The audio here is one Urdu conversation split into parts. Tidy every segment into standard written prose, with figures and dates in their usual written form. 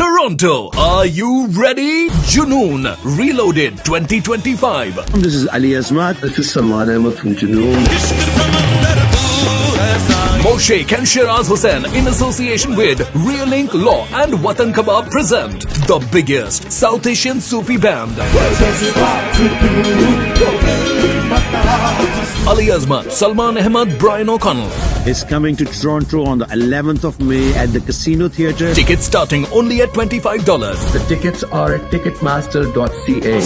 Toronto, are you ready? Junoon Reloaded 2025. This is Ali Azmat. This is Salman Ahmed from Junoon. Moshaik and Shiraz Hussain in association with Realink Law and Watan Kebab present the biggest South Asian Sufi band. Ali Azmat, Salman Ahmed, Brian O'Connell. Is coming to Toronto on the 11th of May at the Casino Theatre. Tickets starting only at $25. The tickets are at ticketmaster.ca.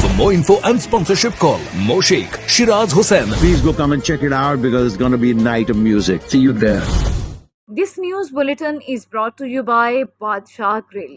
For more info and sponsorship, call Moshaik, Shiraz Hussain. Please go come and check it out because it's going to be a night of music. See you there. This news bulletin is brought to you by Badshah Grill.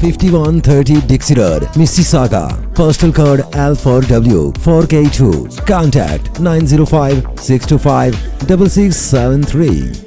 5130 Dixie Road, Mississauga. Postal code L4W 4K2. Contact 905-625-6673.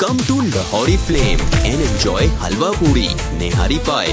Come to Lahori Flame and enjoy halwa puri, nehari pie,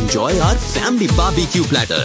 enjoy our family barbecue platter,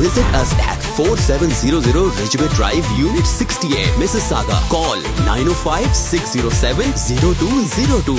Visit us at 4700 Ridgeway Drive, Unit 68, Mississauga. Call 905-607-0202.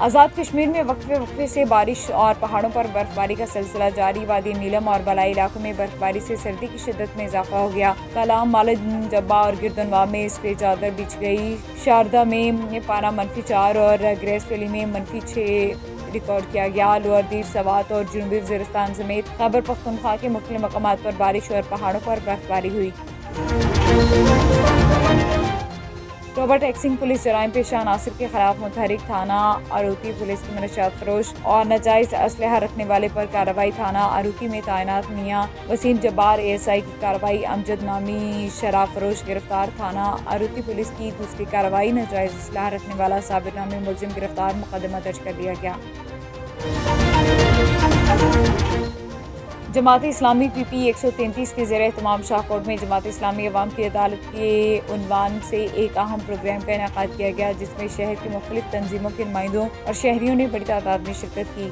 Azad Kashmir میں وقفے سے بارش اور پہاڑوں پر برفباری کا سلسلہ جاری. وادی نیلم اور بالائی علاقوں میں برفباری سے سردی کی شدت میں اضافہ ہو گیا. کلام مالد جبا اور گردنوا میں اس پہ چادر بچھ گئی. شاردا میں پارا -4 اور گریس ویلی میں -6 ریکارڈ کیا گیا. لوئر دیر سوات اور جنوبی وزیرستان سمیت خیبر پختونخوا کے مختلف مقامات پر بارش اور پہاڑوں پر برفباری ہوئی. رابرٹ ایکسنگ پولیس جرائم پیشہ عناصر کے خلاف متحرک. تھانہ اروکی پولیس کی منشیات فروش اور ناجائز اسلحہ رکھنے والے پر کارروائی. تھانہ اروکی میں تعینات میاں وسیم جبار ASI کی کارروائی. امجد نامی شراب فروش گرفتار. تھانہ اروکی پولیس کی دوسری کارروائی. ناجائز اسلحہ رکھنے والا صابر نامی ملزم گرفتار. مقدمہ درج کر لیا گیا. جماعت اسلامی PP 133 کے زیر اہتمام شاہکوٹ میں جماعت اسلامی عوام کی عدالت کے عنوان سے ایک اہم پروگرام کا انعقاد کیا گیا، جس میں شہر کی مختلف تنظیموں کے نمائندوں اور شہریوں نے بڑی تعداد میں شرکت کی.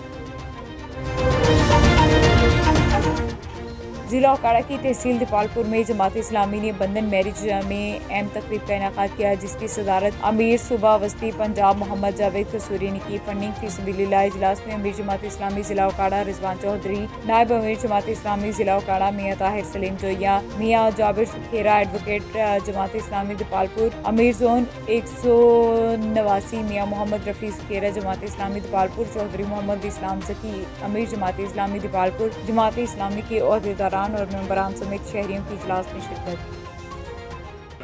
ضلع اوکاڑہ کی تحصیل دیپالپور میں جماعت اسلامی نے بندھن میرج میں اہم تقریب کا انعقاد کیا، جس کی صدارت امیر صوبہ وسطی پنجاب محمد جاوید قصوری نے کی. فنڈنگ فی سبیل اللہ اجلاس میں امیر جماعت اسلامی ضلع اوکاڑہ رضوان چودھری، نائب امیر جماعت اسلامی ضلع اوکاڑہ میاں طاہر سلیم جویا، میاں جابر سکھیرا ایڈوکیٹ جماعت اسلامی دیپالپور، امیر زون 189 میاں محمد رفیع سکھیرا جماعت اسلامی دیپالپور، چودھری محمد اسلام ذکی امیر جماعت اسلامی دیپالپور، جماعت اسلامی کے عہدیداران اور ممبران سمیت شہریوں کی اجلاس میں شرکت.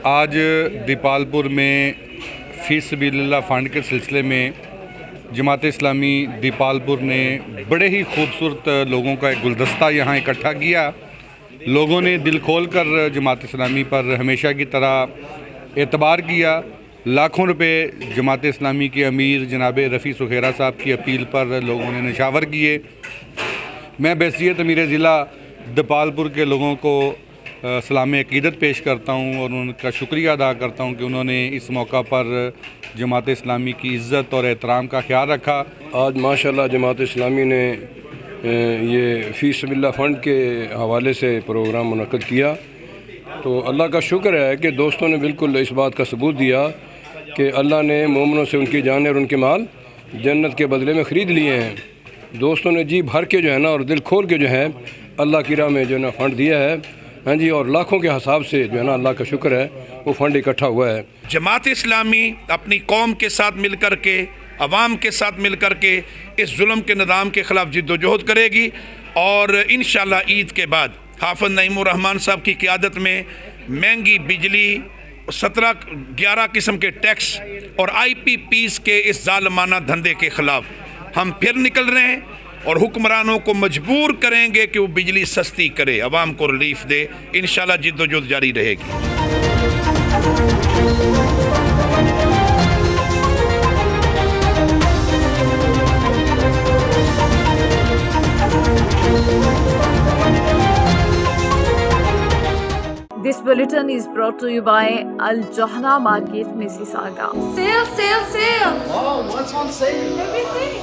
آج دیپالپور میں فی سبیل اللہ فنڈ کے سلسلے میں جماعت اسلامی دیپالپور نے بڑے ہی خوبصورت لوگوں کا ایک گلدستہ یہاں اکٹھا کیا. لوگوں نے دل کھول کر جماعت اسلامی پر ہمیشہ کی طرح اعتبار کیا. لاکھوں روپے جماعت اسلامی کے امیر جناب رفیع سکھیرا صاحب کی اپیل پر لوگوں نے نشاور کیے. میں بحیثیت امیر ضلع دیپالپور کے لوگوں کو سلام عقیدت پیش کرتا ہوں اور ان کا شکریہ ادا کرتا ہوں کہ انہوں نے اس موقع پر جماعت اسلامی کی عزت اور احترام کا خیال رکھا. آج ماشاءاللہ جماعت اسلامی نے یہ فی سبیل اللہ فنڈ کے حوالے سے پروگرام منعقد کیا، تو اللہ کا شکر ہے کہ دوستوں نے بالکل اس بات کا ثبوت دیا کہ اللہ نے مومنوں سے ان کی جانیں اور ان کے مال جنت کے بدلے میں خرید لیے ہیں. دوستوں نے جی بھر کے جو ہے نا اور دل کھول کے جو ہے اللہ کی راہ میں جو ہے نا فنڈ دیا ہے. ہاں جی، اور لاکھوں کے حساب سے جو ہے نا اللہ کا شکر ہے وہ فنڈ اکٹھا ہوا ہے. جماعت اسلامی اپنی قوم کے ساتھ مل کر کے، عوام کے ساتھ مل کر کے اس ظلم کے نظام کے خلاف جد و جہد کرے گی، اور انشاءاللہ عید کے بعد حافظ نعیم الرحمان صاحب کی قیادت میں مہنگی بجلی، 11 قسم کے ٹیکس اور IPPs کے اس ظالمانہ دھندے کے خلاف ہم پھر نکل رہے ہیں اور حکمرانوں کو مجبور کریں گے کہ وہ بجلی سستی کرے، عوام کو ریلیف دے. انشاءاللہ جد و جہد جاری رہے گی. This bulletin is brought to you by Al Johna Market, Mississauga. Sale! Oh, what's on sale? Everything.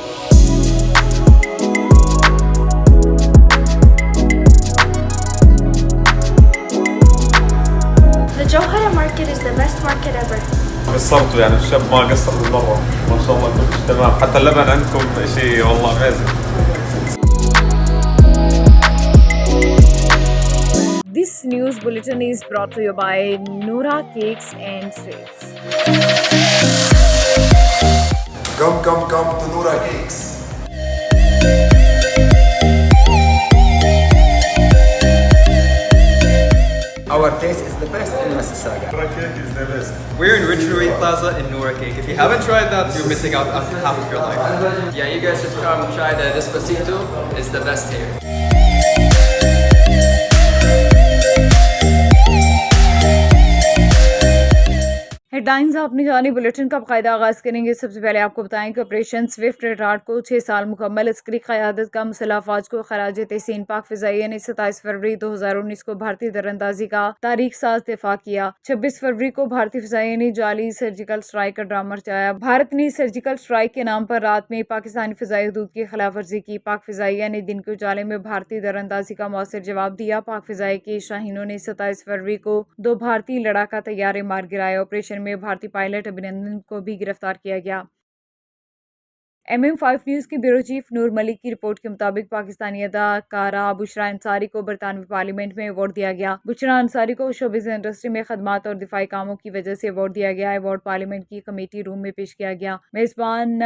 The Johara market is the best market ever. قصرتوا يعني الشاب ما قصر بالمرة، ما شاء الله كلش تمام، حتى اللبن عندكم شيء والله amazing. This news bulletin is brought to you by Noora Cakes and Sweets. Come to Noora Cakes. Our taste is the best in Mississauga. Noora Cake is the best. We're in Ridgeway Plaza in Noora Cake. If you haven't tried that, you're missing out on half of your life. Yeah, you guys should come try the Despacito. It's the best here. Headlines اپنی جانی بلیٹن کا باقاعدہ آغاز کریں گے. سب سے پہلے آپ کو بتائیں کہ آپریشن سوئفٹ ریٹارڈ کو 6 سال مکمل. عسکری قیادت کا مسلح افواج کو خراج تحسین. پاک فضائیہ نے 27 فروری 2019 کو بھارتی تیراندازی کا تاریخ ساز دفاع کیا. 26 فروری کو بھارتی فضائیہ نے جعلی سرجیکل اسٹرائیک کا ڈرامہ رچایا. بھارت نے سرجیکل اسٹرائیک کے نام پر رات میں پاکستانی فضائی حدود کی خلاف ورزی کی. پاک فضائیہ نے دن کے اجالے میں بھارتی تیراندازی کا مؤثر جواب دیا. پاک فضائیہ کے شاہینوں نے 27 فروری کو 2 بھارتی لڑاکا طیارے مار گرائے. آپریشن میں بھارتی پائلٹ ابھینندن کو بھی گرفتار کیا گیا. MM5 نیوز کی بیورو چیف نور ملک کی رپورٹ کے مطابق پاکستانی اداکارہ بشرا انصاری کو برطانوی پارلیمنٹ میں ایوارڈ دیا گیا۔ بشرا انصاری کو شوبز انڈسٹری میں خدمات اور دفاعی کاموں کی وجہ سے ایوارڈ دیا گیا۔ ایوارڈ پارلیمنٹ کی کمیٹی روم میں پیش کیا گیا۔ میزبان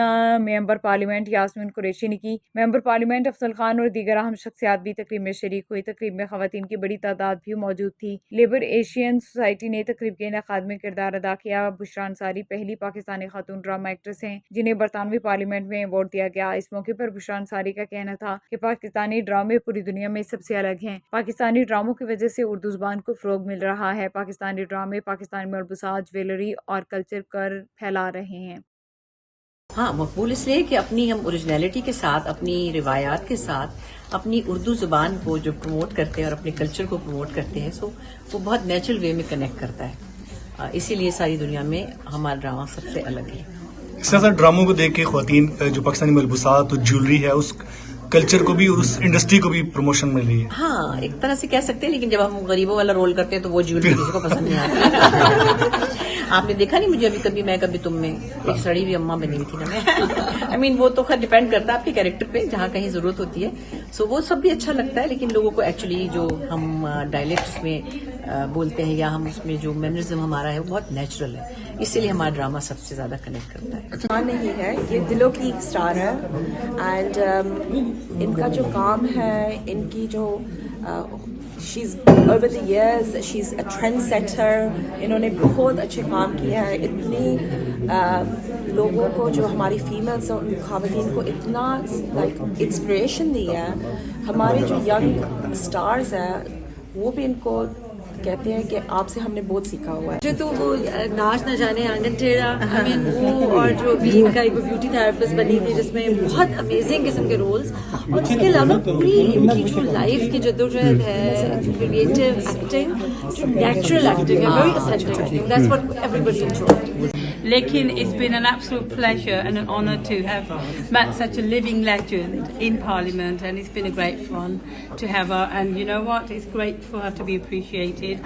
ممبر پارلیمنٹ یاسمین قریشی نے کی۔ ممبر پارلیمنٹ افضل خان اور دیگر اہم شخصیات بھی تقریب میں شریک ہوئی۔ تقریب میں خواتین کی بڑی تعداد بھی موجود تھی۔ لیبر ایشین سوسائٹی نے تقریب کے انعقاد میں کردار ادا کیا۔ بشرا انصاری پہلی پاکستانی خاتون ڈرامہ ایکٹریس ہیں جنہیں برطانوی پارلیمنٹ میں ایوارڈ دیا گیا۔ اس موقع پر بشرا انصاری کا کہنا تھا کہ پاکستانی ڈرامے پوری دنیا میں سب سے الگ ہیں۔ پاکستانی ڈراموں کی وجہ سے اردو زبان کو فروغ مل رہا ہے۔ پاکستانی ڈرامے پاکستانی ملبوسات، جویلری اور کلچر کر پھیلا رہے ہیں۔ ہاں، مقبول اس لیے کہ اپنی ہم اوریجنلٹی کے ساتھ، اپنی روایات کے ساتھ اپنی اردو زبان کو جو پروموٹ کرتے ہیں اور اپنے کلچر کو پروموٹ کرتے ہیں، سو وہ بہت نیچرل وے میں کنیکٹ کرتا ہے۔ اسی لیے ساری دنیا میں ہمارا ڈرامہ سب سے الگ ہے۔ سر ڈراموں کو دیکھ کے خواتین جو پاکستانی ملبوسات اور جیولری ہے اس کلچر کو بھی اور اس انڈسٹری کو بھی پروموشن مل رہی ہے۔ ہاں، ایک طرح سے کہہ سکتے ہیں، لیکن جب ہم غریبوں والا رول کرتے ہیں تو وہ جیولری کسی کو پسند نہیں آتی۔ آپ نے دیکھا نہیں مجھے ابھی کبھی میں کبھی تم میں ایک سڑی ہوئی اماں بنی ہوئی تھی نا میں۔ آئی مین وہ تو خیر ڈیپینڈ کرتا ہے آپ کے کیریکٹر پہ، جہاں کہیں ضرورت ہوتی ہے سو وہ سب بھی اچھا لگتا ہے، لیکن لوگوں کو ایکچولی جو ہم ڈائلیکٹ میں بولتے ہیں یا ہم اس میں جو مینرزم ہمارا ہے وہ بہت نیچرل ہے، اسی لیے ہمارا ڈرامہ سب سے زیادہ کنیکٹ کرتا ہے۔ نہیں ہے، یہ دلوں کی اسٹار ہے اینڈ ان کا جو کام ہے، ان کی جو she's over the years she's a trend setter، انہوں نے بہت اچھے کام کیا ہے، اتنی لوگوں کو جو ہماری فیمیلز اور خواتین کو اتنا لائک انسپریشن دی ہے۔ ہمارے جو ینگ اسٹارز ہیں وہ بھی ان کو کہتے ہیں کہ آپ سے ہم نے بہت سیکھا ہوا ہے۔ جو تو وہ ناچ نہ جانے آنگن ٹیڑھا، وہ اور جو بھی ان کا ایک بیوٹی تھراپسٹ بنی تھی جس میں بہت امیزنگ قسم کے رولز، اور اس کے علاوہ پوری ان کی جو لائف کی جدوجہد ہے، کریٹو ایکٹنگ، جو نیچرل ایکٹنگ ہے، very authentic acting, that's what everybody enjoyed. Lekin, it's been an absolute pleasure and an honour to have met such a living legend in Parliament, and it's been a great fun to have her. And you know what? It's great for her to be appreciated.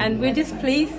And we're just pleased,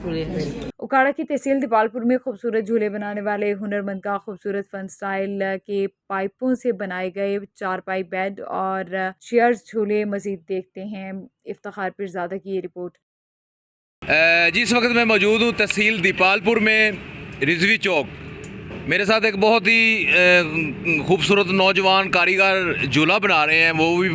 brilliant. Okara کی تحصیل دیپالپور میں خوبصورت جھولے بنانے والے ہنرمند کا خوبصورت فن سٹائل کے پائپوں سے بنائے گئے چارپائی بیڈ اور چیئرز جھولے مزید دیکھتے ہیں۔ افتخار پیرزادہ کی یہ رپورٹ۔ جی اس وقت میں موجود ہوں تحصیل دیپالپور میں رضوی چوک۔ میرے ساتھ ایک بہت ہی خوبصورت نوجوان کاریگر جھولا بنا رہے ہیں، وہ بھی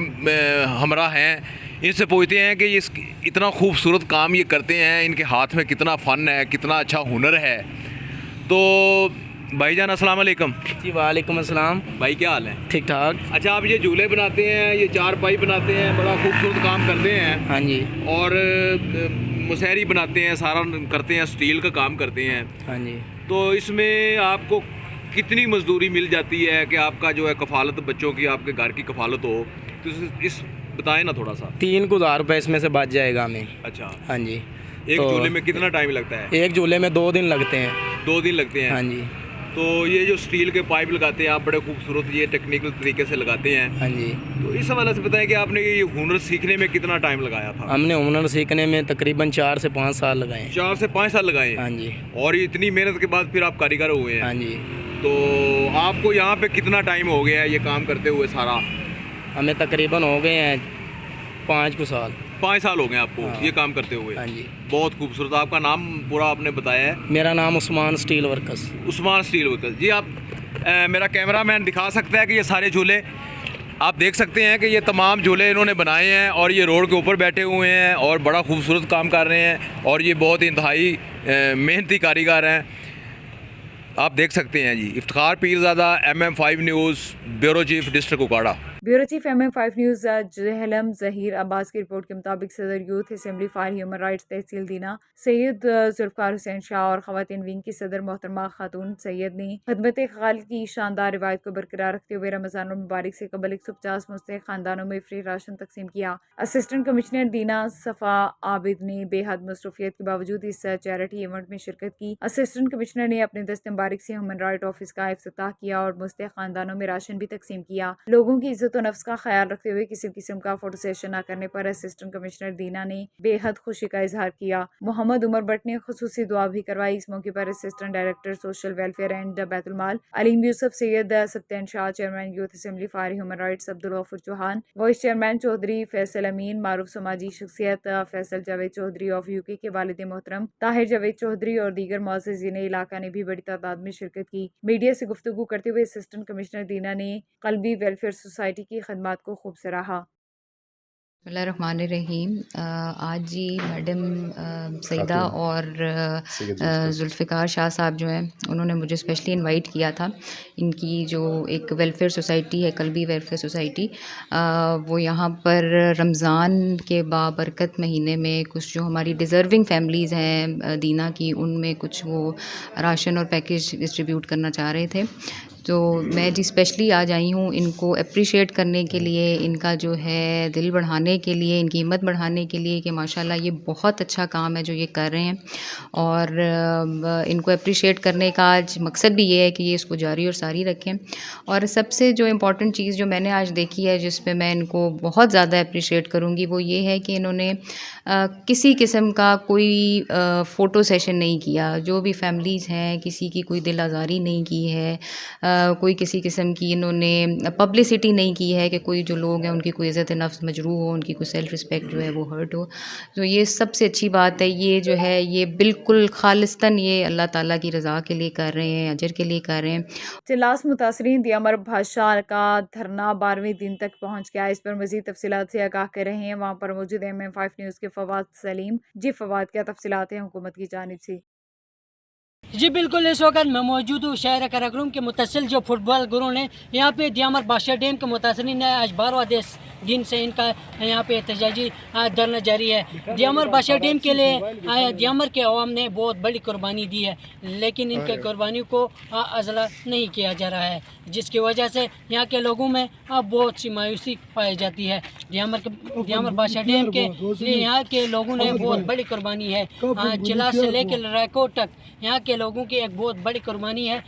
ہمراہ ہیں۔ ان سے پوچھتے ہیں کہ یہ اتنا خوبصورت کام یہ کرتے ہیں، ان کے ہاتھ میں کتنا فن ہے، کتنا اچھا ہنر ہے۔ تو بھائی جان السلام علیکم۔ جی وعلیکم السلام۔ بھائی کیا حال ہے؟ ٹھیک ٹھاک۔ اچھا، آپ یہ جھولے بناتے ہیں، یہ چارپائی بناتے ہیں، بڑا خوبصورت کام کرتے ہیں۔ ہاں جی۔ اور مسہری بناتے ہیں، سارا کرتے ہیں، اسٹیل کا کام کرتے ہیں۔ ہاں جی۔ تو اس میں آپ کو کتنی مزدوری مل جاتی ہے کہ آپ کا جو ہے کفالت بچوں کی، آپ کے گھر کی کفالت ہو؟ تو اس بتائیں نا تھوڑا سا۔ 3,000 روپے اس میں سے بچ جائے گا ہمیں۔ اچھا۔ ہاں جی۔ ایک جھولے میں کتنا ٹائم لگتا ہے؟ ایک جھولے میں 2 دن لگتے ہیں۔ 2 دن لگتے ہیں؟ ہاں جی۔ تو یہ جو اسٹیل کے پائپ لگاتے ہیں آپ، بڑے خوبصورت یہ ٹیکنیکل طریقے سے لگاتے ہیں۔ ہاں جی۔ تو اس حوالے سے بتائیں کہ آپ نے یہ ہنر سیکھنے میں کتنا ٹائم لگایا تھا؟ ہم نے ہنر سیکھنے میں تقریباً 4 سے 5 سال لگائے ہیں۔ 4 سے 5 سال لگائے ہیں؟ ہاں جی۔ اور اتنی محنت کے بعد پھر آپ کاریگر ہوئے ہیں؟ ہاں جی۔ تو آپ کو یہاں پہ کتنا ٹائم ہو گیا ہے یہ کام کرتے ہوئے سارا؟ ہمیں تقریباً ہو گئے ہیں 5 سال۔ 5 سال ہو گئے آپ کو یہ کام کرتے ہوئے؟ ہاں جی۔ بہت خوبصورت۔ آپ کا نام پورا آپ نے بتایا ہے؟ میرا نام عثمان اسٹیل ورکرز۔ عثمان اسٹیل ورکرز۔ جی آپ میرا کیمرہ مین دکھا سکتا ہے کہ یہ سارے جھولے آپ دیکھ سکتے ہیں کہ یہ تمام جھولے انہوں نے بنائے ہیں، اور یہ روڈ کے اوپر بیٹھے ہوئے ہیں اور بڑا خوبصورت کام کر رہے ہیں، اور یہ بہت انتہائی محنتی کاریگر ہیں، آپ دیکھ سکتے ہیں۔ جی Iftikhar Pirzada, MM5 news, bureau chief district Okara. Bureau chief MM5 news Jhelum Zaheer Abbas کی رپورٹ کے مطابق صدر youth assembly for human rights تحصیل دینا سید ذوالفقار حسین شاہ اور خواتین ونگ کی صدر محترمہ خاتون سید نے خدمت خال کی شاندار روایت کو برقرار رکھتے ہوئے رمضان المبارک سے قبل 150 مستحق خاندانوں میں فری راشن تقسیم کیا۔ اسسٹنٹ کمشنر دینا صفا عابد نے بے حد مصروفیت کے باوجود اس چیریٹی ایونٹ میں شرکت کی۔ اسسٹنٹ کمشنر نے اپنے دست مبارک سے ہیومن رائٹ آفس کا افتتاح کیا اور مستحق خاندانوں میں راشن بھی تقسیم کیا۔ لوگوں کی عزت عزت و نفس کا خیال رکھتے ہوئے کسی قسم کا فوٹو سیشن نہ کرنے پر اسسٹنٹ کمشنر دینا نے بے حد خوشی کا اظہار کیا۔ محمد عمر بٹ نے خصوصی دعا بھی کروائی۔ اس موقع پر assistant director social welfare and بیت المال Aleem Yousuf Syed, Sibtain Shah, chairman youth assembly for human rights Abdul Ghafoor Chauhan, vice chairman Chaudhry Faisal Amin, معروف سماجی شخصیت فیصل جاوید چودھری آف UK کے والد محترم طاہر جاوید چودھری اور دیگر معززین علاقہ نے بھی بڑی تعداد میں شرکت کی۔ میڈیا سے گفتگو کرتے ہوئے اسسٹنٹ کمشنر دینا نے قلبی ویلفیئر سوسائٹی کی خدمات کو خوب سراہا۔ بسم اللہ الرحمن الرحیم۔ آج جی میڈم سعیدہ اور ذوالفقار شاہ صاحب جو ہیں انہوں نے مجھے اسپیشلی انوائٹ کیا تھا۔ ان کی جو ایک ویلفیئر سوسائٹی ہے، قلبی ویلفیئر سوسائٹی، وہ یہاں پر رمضان کے بابرکت مہینے میں کچھ جو ہماری ڈیزرونگ فیملیز ہیں دینا کی، ان میں کچھ وہ راشن اور پیکیج ڈسٹریبیوٹ کرنا چاہ رہے تھے۔ تو میں جی اسپیشلی آج آئی ہوں ان کو اپریشیٹ کرنے کے لیے، ان کا جو ہے دل بڑھانے کے لیے، ان کی ہمت بڑھانے کے لیے کہ ماشاءاللہ یہ بہت اچھا کام ہے جو یہ کر رہے ہیں، اور ان کو اپریشیٹ کرنے کا آج مقصد بھی یہ ہے کہ یہ اس کو جاری اور ساری رکھیں۔ اور سب سے جو امپورٹنٹ چیز جو میں نے آج دیکھی ہے، جس پہ میں ان کو بہت زیادہ اپریشیٹ کروں گی، وہ یہ ہے کہ انہوں نے کسی قسم کا کوئی فوٹو سیشن نہیں کیا۔ جو بھی فیملیز ہیں کسی کی کوئی دل آزاری نہیں کی ہے، کوئی کسی قسم کی انہوں نے پبلسٹی نہیں کی ہے کہ کوئی جو لوگ ہیں ان کی کوئی عزت نفس مجروح ہو، ان کی کوئی سیلف رسپیکٹ جو ہے وہ ہرٹ ہو۔ تو یہ سب سے اچھی بات ہے۔ یہ جو ہے یہ بالکل خالصتاً یہ اللہ تعالیٰ کی رضا کے لیے کر رہے ہیں، اجر کے لیے کر رہے ہیں۔ اجلاس متاثرین دیامر بادشاہ کا دھرنا 12ویں دن تک پہنچ گیا۔ اس پر مزید تفصیلات سے آگاہ کر رہے ہیں وہاں پر موجود MM5 نیوز کے فواد سلیم۔ جی فواد، کیا تفصیلات ہیں حکومت کی جانب سے؟ جی بالکل، اس وقت میں موجود ہوں شہر قراقرم کے متصل جو فٹ بال گراؤنڈ ہے۔ یہاں پہ دیامر بادشاہ ڈیم کے متاثرین ہے۔ آج 12واں دن سے ان کا یہاں پہ احتجاجی دھرنا جاری ہے۔ دیامر بادشاہ ڈیم کے لیے دیامر کے عوام نے بہت بڑی قربانی دی ہے، لیکن ان کے قربانیوں کو اضلاع نہیں کیا جا رہا ہے، جس کی وجہ سے یہاں کے لوگوں میں بہت سی مایوسی پائی جاتی ہے۔ دیامر بادشاہ ڈیم کے لیے یہاں کے لوگوں نے بہت بڑی قربانی ہے۔ چلا سے لے کے لڑائکوٹ تک یہاں کے لوگوں کی ایک بہت بڑی قربانی ہے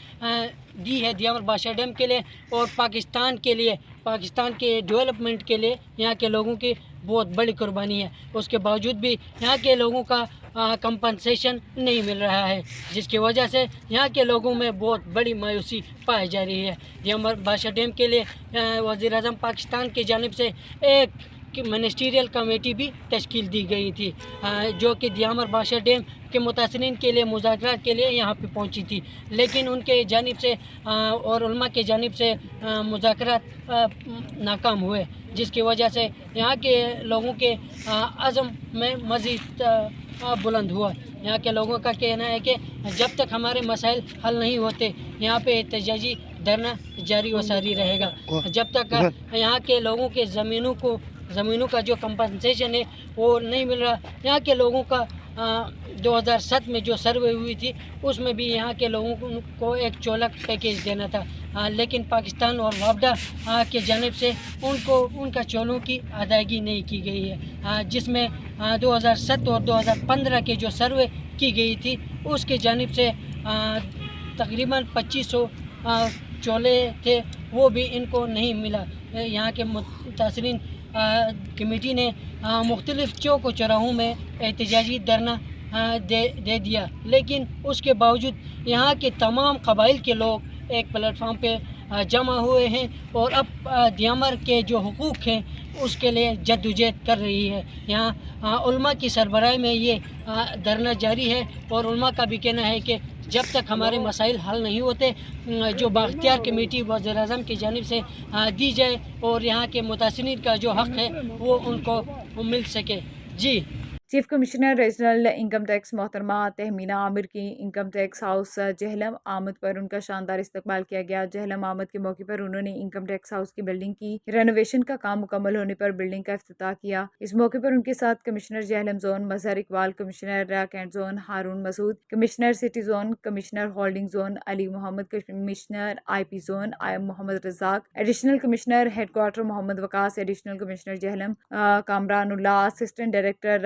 دی ہے دیامر بادشاہ ڈیم کے لیے، اور پاکستان کے لیے، پاکستان کے ڈیولپمنٹ کے لیے یہاں کے لوگوں کی بہت بڑی قربانی ہے۔ اس کے باوجود بھی یہاں کے لوگوں کا کمپنسیشن نہیں مل رہا ہے، جس کی وجہ سے یہاں کے لوگوں میں بہت بڑی مایوسی پائی جا رہی ہے۔ دیامر بادشاہ ڈیم کے لیے وزیر اعظم پاکستان کی جانب سے ایک منسٹریل کمیٹی بھی تشکیل دی گئی تھی، جو کہ دیامر بادشاہ ڈیم کے متاثرین کے لیے مذاکرات کے لیے یہاں پہ پہنچی تھی، لیکن ان کے جانب سے اور علماء کے جانب سے مذاکرات ناکام ہوئے، جس کی وجہ سے یہاں کے لوگوں کے عزم میں مزید بلند ہوا۔ یہاں کے لوگوں کا کہنا ہے کہ جب تک ہمارے مسائل حل نہیں ہوتے یہاں پہ احتجاجی دھرنا جاری و ساری رہے گا، جب تک یہاں کے لوگوں کے زمینوں کا جو کمپنسیشن ہے وہ نہیں مل رہا۔ یہاں کے لوگوں کا 2007 میں جو سروے ہوئی تھی اس میں بھی یہاں کے لوگوں کو ایک چولک پیکیج دینا تھا، لیکن پاکستان اور وابڈا کی جانب سے ان کا چولوں کی ادائیگی نہیں کی گئی ہے، جس میں 2007 اور 2015 کے جو سروے کی گئی تھی اس کے جانب سے تقریباً 2500 چولے تھے، وہ بھی ان کو نہیں ملا۔ یہاں کے متاثرین کمیٹی نے مختلف چوک و چوراہوں میں احتجاجی دھرنا دے دیا، لیکن اس کے باوجود یہاں کے تمام قبائل کے لوگ ایک پلیٹ فارم پہ جمع ہوئے ہیں اور اب دیامر کے جو حقوق ہیں اس کے لیے جدوجہد کر رہی ہے۔ یہاں علماء کی سربراہی میں یہ دھرنا جاری ہے، اور علماء کا بھی کہنا ہے کہ جب تک ہمارے مسائل حل نہیں ہوتے جو بااختیار کمیٹی وزیر اعظم کی جانب سے دی جائے اور یہاں کے متاثرین کا جو حق ہے وہ ان کو مل سکے۔ جی chief commissioner regional income tax محترمہ تہمینہ عامر کی انکم ٹیکس ہاؤس جہلم آمد پر ان کا شاندار استقبال کیا گیا۔ جہلم آمد کے موقع پر انہوں نے انکم ٹیکس ہاؤس کی بلڈنگ کی رینوویشن کا کام مکمل ہونے پر بلڈنگ کا افتتاح کیا۔ اس موقع پر ان کے ساتھ commissioner Jhelum zone Mazhar Iqbal, commissioner cantt zone Haroon Masood, commissioner city zone, commissioner holding zone Ali Muhammad, commissioner IP zone Muhammad Razzaq, additional commissioner head quarter Muhammad Waqas, additional commissioner Jhelum Kamran Ullah, assistant director